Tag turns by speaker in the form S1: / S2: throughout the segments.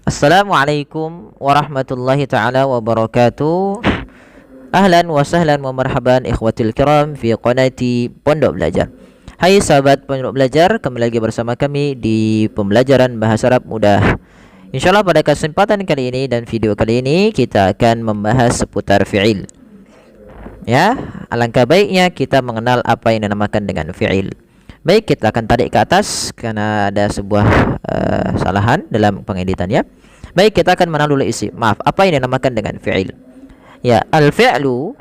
S1: Assalamualaikum warahmatullahi taala wabarakatuh. Ahlan wa sahlan wa marhaban ikhwatil kiram fi qanati Pondok Belajar. Hai sahabat Pondok Belajar, kembali lagi bersama kami di pembelajaran bahasa Arab mudah. Insyaallah pada kesempatan kali ini dan video kali ini kita akan membahas seputar fi'il. Ya, alangkah baiknya kita mengenal apa yang dinamakan dengan fi'il. Baik, kita akan tarik ke atas karena ada sebuah kesalahan dalam pengeditannya. Baik, kita akan mengenal dulu isi. Apa yang dinamakan dengan fi'il? Ya, al-fi'lu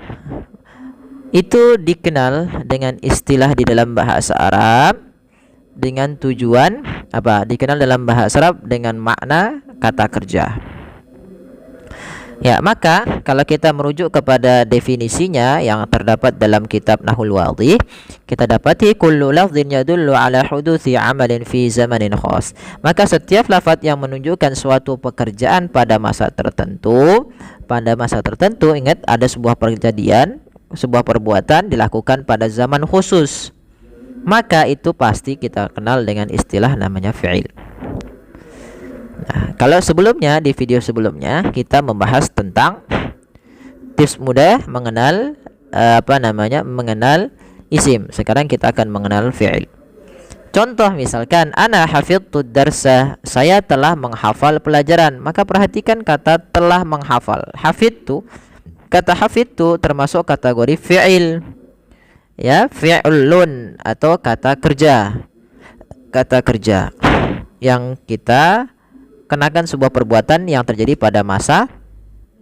S1: itu dikenal dengan istilah di dalam bahasa Arab dengan tujuan apa? Dikenal dalam bahasa Arab dengan makna kata kerja. Ya, maka kalau kita merujuk kepada definisinya yang terdapat dalam kitab Nahul Wadih, kita dapati kullu lafdhin yadullu ala huduthi amalin fi zamanin khas. Maka setiap lafaz yang menunjukkan suatu pekerjaan pada masa tertentu, ingat ada sebuah kejadian, sebuah perbuatan dilakukan pada zaman khusus, maka itu pasti kita kenal dengan istilah namanya fi'il. Nah, kalau sebelumnya di video sebelumnya kita membahas tentang tips mudah mengenal mengenal isim. Sekarang kita akan mengenal fi'il. Contoh misalkan ana hafidtu darsa, saya telah menghafal pelajaran. Maka perhatikan kata telah menghafal. Hafidtu, kata hafidtu termasuk kategori fi'il. Ya, fi'lun atau kata kerja. Kata kerja yang kita kenakan sebuah perbuatan yang terjadi pada masa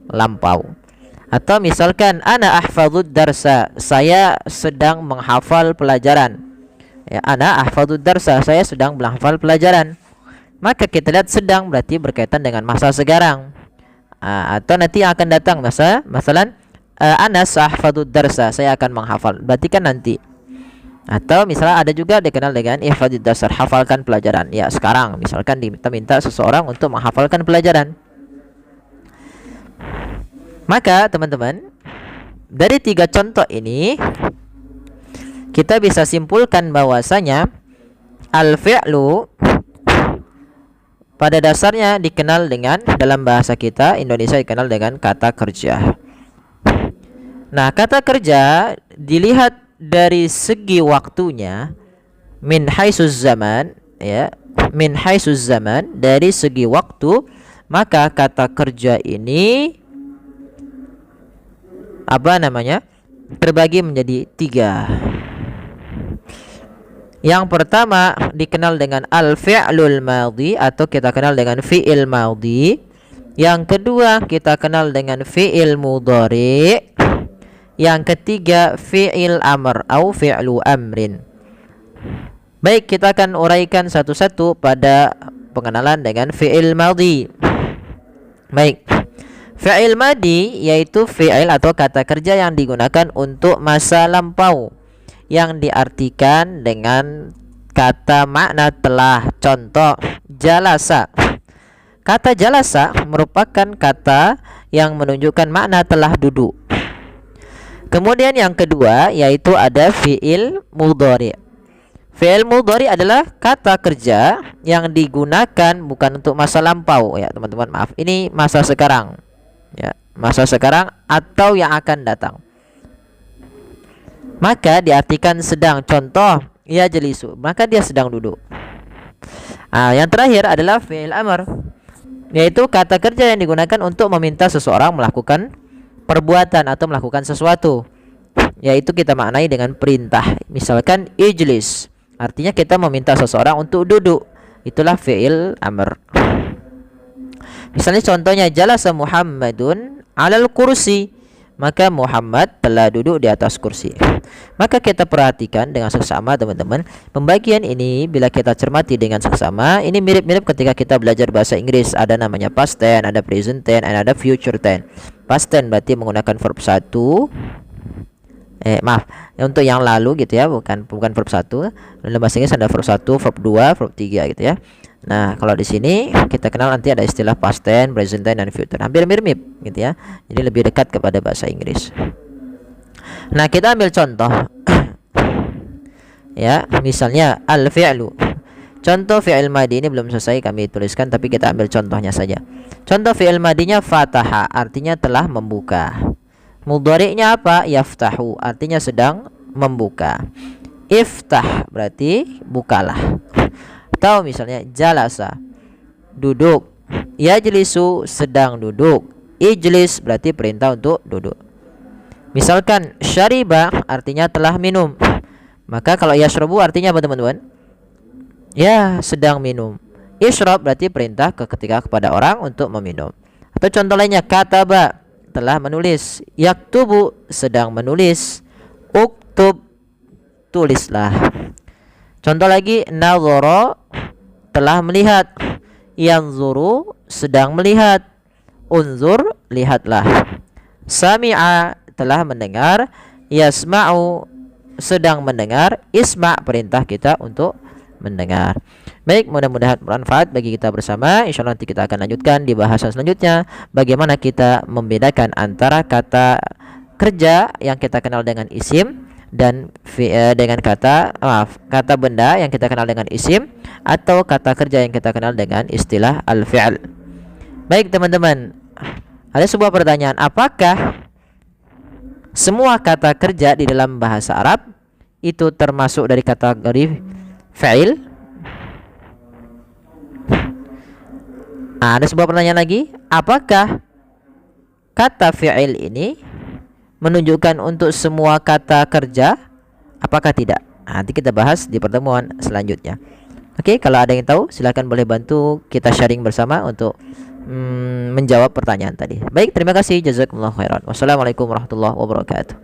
S1: lampau. Atau misalkan ana ahfadzud darsa, saya sedang menghafal pelajaran. Ya, ana ahfadzud darsa, saya sedang menghafal pelajaran. Maka kita lihat sedang berarti berkaitan dengan masa sekarang. Atau nanti akan datang masalan ana sahfadzud darsa, saya akan menghafal. Berarti kan nanti. Atau misalnya ada juga dikenal dengan ihfadzid dasar, hafalkan pelajaran. Ya, sekarang misalkan minta seseorang untuk menghafalkan pelajaran. Maka teman-teman, dari 3 contoh ini kita bisa simpulkan bahwasanya al-fi'lu pada dasarnya dikenal dengan, dalam bahasa kita Indonesia dikenal dengan kata kerja. Nah, kata kerja dilihat dari segi waktunya, min haitsuz zaman, ya, min haitsuz zaman, dari segi waktu, maka kata kerja ini terbagi menjadi 3. Yang pertama dikenal dengan al-fi'lul madhi atau kita kenal dengan fi'il madhi. Yang kedua kita kenal dengan fi'il mudhari'. Yang ketiga fi'il amr atau fi'lu amrin. Baik, kita akan uraikan satu-satu pada pengenalan dengan fi'il madhi. Baik, fi'il madhi yaitu fi'il atau kata kerja yang digunakan untuk masa lampau, yang diartikan dengan kata makna telah. Contoh, jalasa. Kata jalasa merupakan kata yang menunjukkan makna telah duduk. Kemudian yang kedua yaitu ada fi'il mudhari. Fi'il mudhari adalah kata kerja yang digunakan bukan untuk masa lampau, ya teman-teman, maaf, ini masa sekarang. Ya, masa sekarang atau yang akan datang. Maka diartikan sedang. Contoh, ya jelisu, maka dia sedang duduk. Yang terakhir adalah fi'il amr, yaitu kata kerja yang digunakan untuk meminta seseorang melakukan perbuatan atau melakukan sesuatu, yaitu kita maknai dengan perintah. Misalkan ijlis, artinya kita meminta seseorang untuk duduk, itulah fi'il amr. Misalnya contohnya jalasa Muhammadun 'alal kursi, maka Muhammad telah duduk di atas kursi. Maka kita perhatikan dengan seksama teman-teman, pembagian ini bila kita cermati dengan seksama, ini mirip-mirip ketika kita belajar bahasa Inggris. Ada namanya past tense, ada present tense, dan ada future tense. Past tense berarti menggunakan verb 1. Untuk yang lalu gitu ya, bukan verb 1. Dalam bahasa Inggris ada verb 1, verb 2, verb 3 gitu ya. Nah, kalau di sini kita kenal nanti ada istilah past tense, present tense, dan future. Hampir mirip gitu ya. Jadi lebih dekat kepada bahasa Inggris. Nah, kita ambil contoh. Ya, misalnya al-fi'lu. Contoh fi'il madi ini belum selesai kami tuliskan, tapi kita ambil contohnya saja. Contoh fi'il madinya fataha, artinya telah membuka. Mudhari'nya apa? Yaftahu, artinya sedang membuka. Iftah berarti bukalah. Atau misalnya jalasa, duduk. Yajlisu, sedang duduk. Ijlis berarti perintah untuk duduk. Misalkan syariba artinya telah minum. Maka kalau yashrabu artinya apa teman-teman? Ya, sedang minum. Isyrab berarti perintah ketika kepada orang untuk meminum. Atau contoh lainnya, kataba, telah menulis. Yaktubu, sedang menulis. Uktub, tulislah. Contoh lagi, nadhara, telah melihat. Yanzuru, sedang melihat. Unzur, lihatlah. Sami'a, telah mendengar. Yasma'u, sedang mendengar. Isma', perintah kita untuk mendengar. Baik, mudah-mudahan bermanfaat bagi kita bersama. Insyaallah nanti kita akan lanjutkan di bahasan selanjutnya bagaimana kita membedakan antara kata kerja yang kita kenal dengan isim dan dengan kata benda yang kita kenal dengan isim, atau kata kerja yang kita kenal dengan istilah al-fi'l. Baik teman-teman, ada sebuah pertanyaan, apakah semua kata kerja di dalam bahasa Arab itu termasuk dari kategori fa'il? Ada sebuah pertanyaan lagi, apakah kata fi'il ini menunjukkan untuk semua kata kerja? Apakah tidak? Nanti kita bahas di pertemuan selanjutnya. Oke, kalau ada yang tahu silahkan boleh bantu kita sharing bersama untuk menjawab pertanyaan tadi. Baik, terima kasih, jazakumullah khairan. Wassalamualaikum warahmatullahi wabarakatuh.